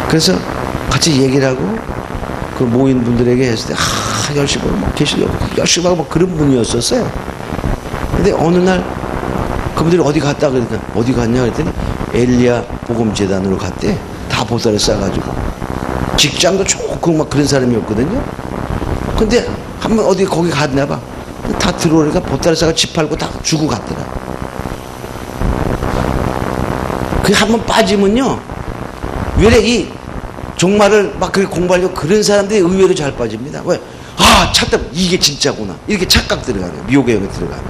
그래서 같이 얘기를 하고 그 모인 분들에게 했을 때, 열심히 막 계시고 열심히 하고 막 그런 분이었었어요. 근데 어느 날 그분들이 어디 갔다 그러니까, 어디 갔냐 그랬더니 엘리야 복음재단으로 갔대. 다 보따리 싸가지고. 직장도 좋고 막 그런 사람이었거든요. 근데 한번 어디 거기 갔나 봐. 다 들어오니까 보따리 싸가 집 팔고 다 주고 갔더라. 그 한번 빠지면요, 왜 이 종말을 막 그렇게 공부하려고 그런 사람들이 의외로 잘 빠집니다. 왜? 찾다 이게 진짜구나 이렇게 착각 들어가네요. 미혹의 영에 들어가네.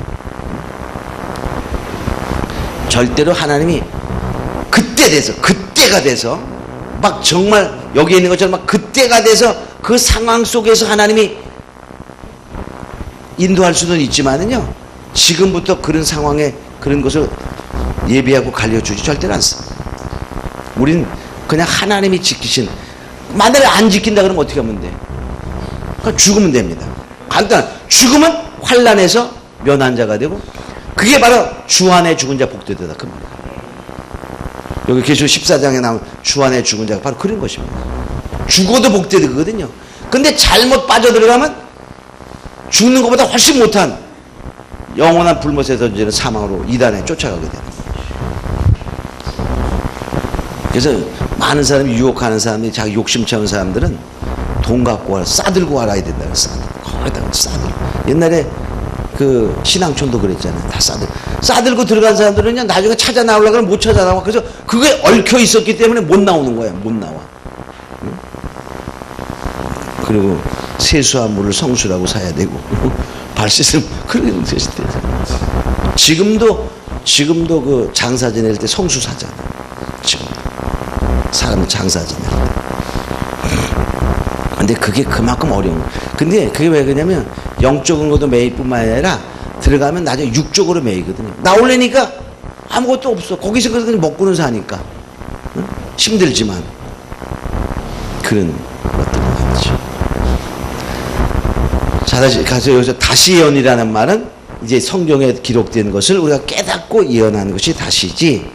절대로 하나님이 그때가 돼서 막 정말 여기 있는 것처럼 막 그때가 돼서 그 상황 속에서 하나님이 인도할 수는 있지만은요, 지금부터 그런 상황에 그런 것을 예비하고 가르쳐주지 절대로 않습니다. 우린 그냥 하나님이 지키신, 만약에 안 지킨다 그러면 어떻게 하면 돼? 그러니까 죽으면 됩니다. 간단한, 죽으면 환난에서 면한 자가 되고, 그게 바로 주 안에 죽은 자 복되다 그 말이에요. 여기 계시록 14장에 나온 주 안에 죽은 자가 바로 그런 것입니다. 죽어도 복되거든요. 근데 잘못 빠져들어가면 죽는 것보다 훨씬 못한 영원한 불못에 던지는 사망으로 이단에 쫓아가게 되는 거예요. 그래서 많은 사람이 유혹하는 사람들이, 자기 욕심 채우는 사람들은 돈 갖고 와라, 싸들고 와라야 된다. 거기다가 싸들고. 옛날에 그 신앙촌도 그랬잖아요. 다 싸들고 들어간 사람들은 그냥 나중에 찾아 나오려고 하면 못 찾아 나와. 그래서 그게 얽혀 있었기 때문에 못 나오는 거야. 못 나와. 응? 그리고 세수한 물을 성수라고 사야 되고 발 씻으면 그런 것이 돼. 지금도 그 장사 지낼 때 성수 사잖아. 지금 사람은 장사 지낼 때. 근데 그게 그만큼 어려운 거야. 근데 그게 왜 그러냐면, 영적인 것도 매일 뿐만 아니라 들어가면 나중에 육적으로 매이거든요. 나오려니까 아무것도 없어. 거기서 그러더니 먹고는 사니까. 응? 힘들지만 그런 것들이 많죠. 자, 다시 가서 여기서 다시 예언이라는 말은 이제 성경에 기록된 것을 우리가 깨닫고 예언하는 것이 다시지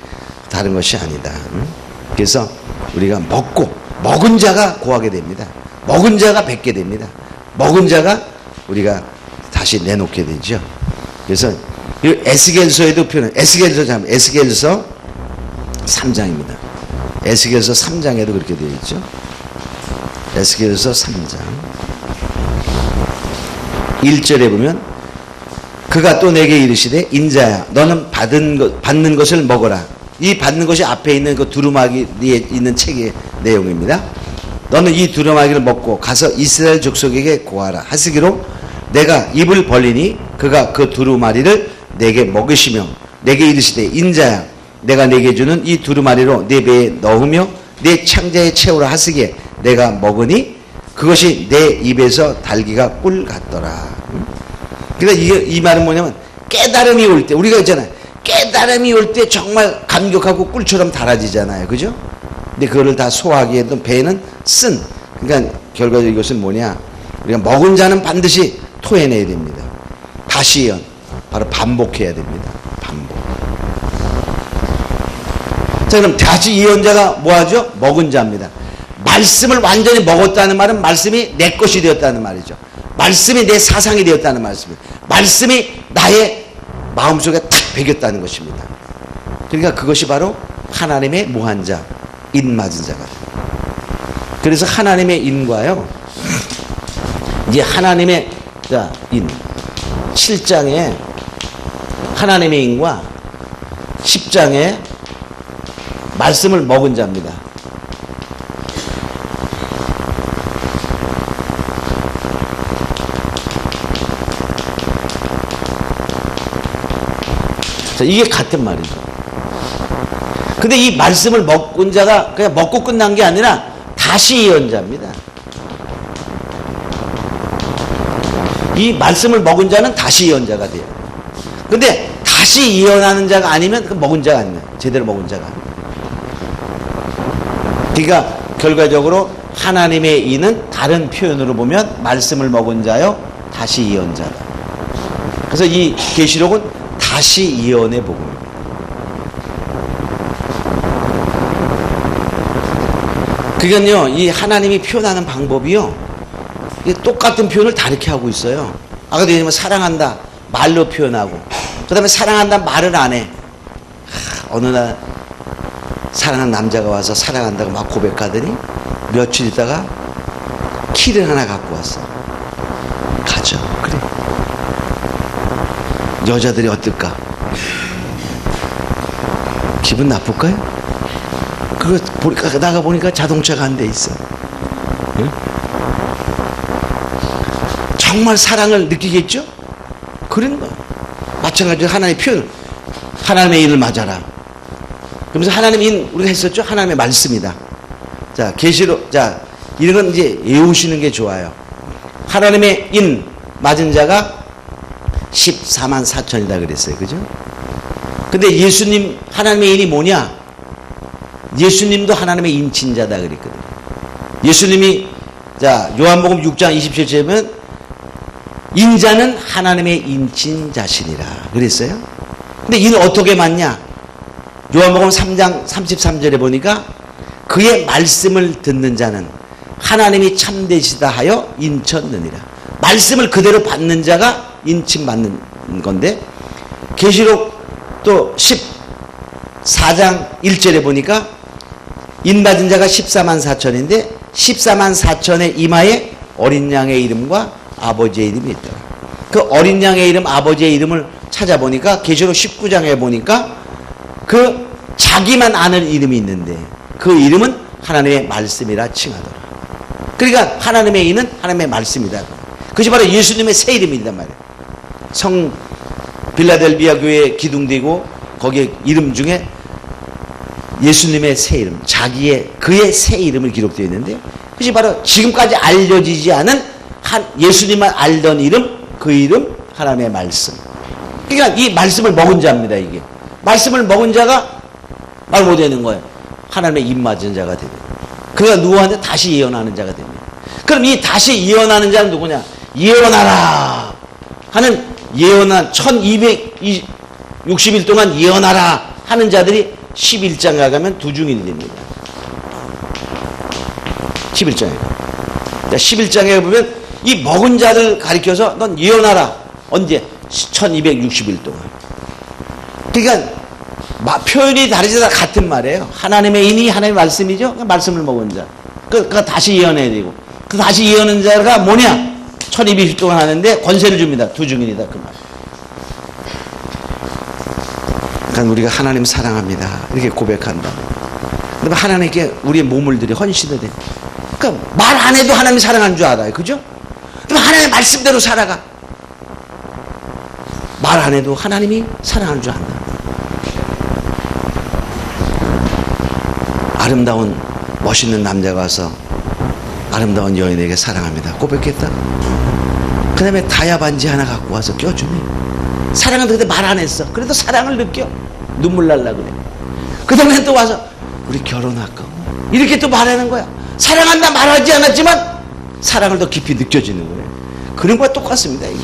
다른 것이 아니다. 응? 그래서 우리가 먹은 자가 고하게 됩니다. 먹은 자가 뱉게 됩니다. 먹은 자가 우리가 다시 내놓게 되죠. 그래서 에스겔서에도 표현, 에스겔서 3장입니다. 에스겔서 3장에도 그렇게 되어 있죠. 에스겔서 3장 1절에 보면, 그가 또 내게 이르시되, 인자야 너는 받는 것을 먹어라. 이 받는 것이 앞에 있는 그 두루마기에 있는 책의 내용입니다. 너는 이 두루마기를 먹고 가서 이스라엘 족속에게 고하라 하시기로, 내가 입을 벌리니 그가 그 두루마리를 내게 먹으시며 내게 이르시되, 인자야 내가 내게 주는 이 두루마리로 내 배에 넣으며 내 창자에 채우라 하시기에 내가 먹으니 그것이 내 입에서 달기가 꿀 같더라. 그러니까 이 말은 뭐냐면, 깨달음이 올 때, 우리가 있잖아요, 깨달음이 올 때 정말 감격하고 꿀처럼 달아지잖아요. 그죠? 근데 그거를 다 소화하기에도 배는 그러니까 결과적으로 이것은 뭐냐, 우리가 먹은 자는 반드시 토해내야 됩니다. 다시 예언, 바로 반복해야 됩니다. 반복. 자, 그럼 다시 예언자가 뭐하죠? 먹은 자입니다. 말씀을 완전히 먹었다는 말은 말씀이 내 것이 되었다는 말이죠. 말씀이 내 사상이 되었다는 말씀이에요. 말씀이 나의 마음속에 탁 배겼다는 것입니다. 그러니까 그것이 바로 하나님의 무한 자, 인 맞은 자가. 그래서 하나님의 인과요, 이제 하나님의 인 7장에 하나님의 인과 10장에 말씀을 먹은 자입니다. 자, 이게 같은 말이죠. 근데 이 말씀을 먹은 자가 그냥 먹고 끝난 게 아니라 다시 예언자입니다. 이 말씀을 먹은 자는 다시 예언자가 돼요. 근데 다시 예언하는 자가 아니면 그 먹은 자가 아니에요. 제대로 먹은 자가. 그러니까 결과적으로 하나님의 이는 다른 표현으로 보면 말씀을 먹은 자요, 다시 예언자다. 그래서 이 계시록은 다시 예언의 복음입니다. 그러니까요, 이 하나님이 표현하는 방법이요, 똑같은 표현을 다르게 하고 있어요. 아까도 얘기했지만 사랑한다 말로 표현하고, 그 다음에 사랑한다 말을 안 해. 어느 날 사랑하는 남자가 와서 사랑한다고 막 고백하더니 며칠 있다가 키를 하나 갖고 왔어. 가져. 그래. 여자들이 어떨까? 기분 나쁠까요? 그거 보니까 나가 보니까 자동차가 한 대 있어. 응? 정말 사랑을 느끼겠죠? 그런 거. 마찬가지로 하나님의 표현, 하나님의 일을 맞아라. 그러면서 하나님의 인 우리가 했었죠? 하나님의 말씀이다. 자, 계시록, 자, 이런 건 이제 외우시는 게 좋아요. 하나님의 인 맞은 자가 14만 4천이다 그랬어요. 그죠? 근데 예수님, 하나님의 인이 뭐냐? 예수님도 하나님의 인친자다 그랬거든요. 예수님이, 자, 요한복음 6장 27절에 보면 인자는 하나님의 인친 자신이라 그랬어요. 근데 이는 어떻게 맞냐? 요한복음 3장 33절에 보니까 그의 말씀을 듣는 자는 하나님이 참되시다 하여 인쳤느니라. 말씀을 그대로 받는 자가 인침받는 건데, 계시록 또 14장 1절에 보니까 인받은 자가 14만 4천인데 14만 4천의 이마에 어린 양의 이름과 아버지의 이름이 있더라. 그 어린 양의 이름, 아버지의 이름을 찾아보니까 계시록 19장에 보니까 그 자기만 아는 이름이 있는데 그 이름은 하나님의 말씀이라 칭하더라. 그러니까 하나님의 이는 하나님의 말씀이다. 그것이 바로 예수님의 새 이름이란 말이에요. 성 빌라델비아 교회에 기둥되고 거기에 이름 중에 예수님의 새 이름, 자기의 그의 새 이름을 기록되어 있는데 그것이 바로 지금까지 알려지지 않은 예수님만 알던 이름, 그 이름 하나님의 말씀. 그러니까 이 말씀을 먹은 자입니다. 이게 말씀을 먹은 자가 말 못하는 거예요. 하나님의 입 맞은 자가 됩니다. 그가 누구한테 다시 예언하는 자가 됩니다. 그럼 이 다시 예언하는 자는 누구냐? 예언하라 하는 예언한 1260일 동안 예언하라 하는 자들이 11장에 가면 두 중인이 됩니다. 11장에. 11장에 보면 이 먹은 자를 가리켜서 넌 예언하라. 언제? 1260일 동안. 그러니까 표현이 다르지 다 같은 말이에요. 하나님의 인이 하나님의 말씀이죠. 말씀을 먹은 자. 그가 다시 예언해야 되고. 그 다시 예언하는 자가 뭐냐? 1220 동안 하는데 권세를 줍니다. 두 중인이다. 그 말. 그러니까 우리가 하나님 사랑합니다. 이렇게 고백한다. 그다음에 하나님께 우리의 몸을 들여 헌신을 해. 그러니까 말 안 해도 하나님 사랑하는 줄 알아요. 그죠? 그럼 하나님의 말씀대로 살아가. 말 안 해도 하나님이 사랑하는 줄 안다. 아름다운 멋있는 남자가 와서 아름다운 여인에게 사랑합니다. 고백했다. 그 다음에 다야 반지 하나 갖고 와서 껴주네. 사랑은 그때 말 안 했어. 그래도 사랑을 느껴. 눈물 날라 그래. 그 다음에 또 와서 우리 결혼할까? 이렇게 또 말하는 거야. 사랑한다 말하지 않았지만 사랑을 더 깊이 느껴지는 거예요. 그런 거와 똑같습니다. 이게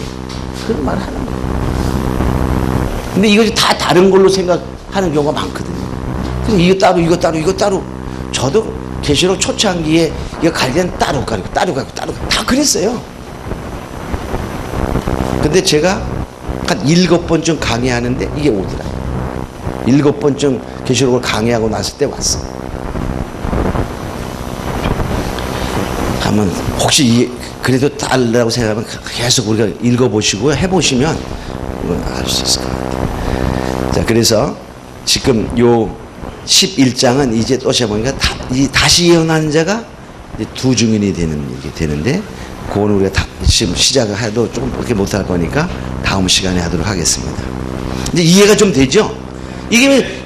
그런 말 하는 거예요. 근데 이것이 다 다른 걸로 생각하는 경우가 많거든요. 그래서 이거 따로 이거 따로 이거 따로. 저도 계시록 초창기에 이거 가리면 따로 가리고 따로 가리고 따로 가리고 다 그랬어요. 근데 제가 한 7번쯤 강의하는데 이게 오더라. 7번쯤 계시록을 강의하고 났을 때 왔어. 하면 혹시 이게 그래도 딸라고 생각하면 계속 우리가 읽어보시고 해보시면 알 수 있을 것 같아요. 자, 그래서 지금 요 11장은 이제 또 시작해보니까 다시 예언하는 자가 이제 두 증인이 되는데 그거는 우리가 지금 시작을 해도 조금 그렇게 못할 거니까 다음 시간에 하도록 하겠습니다. 이제 이해가 좀 되죠? 이게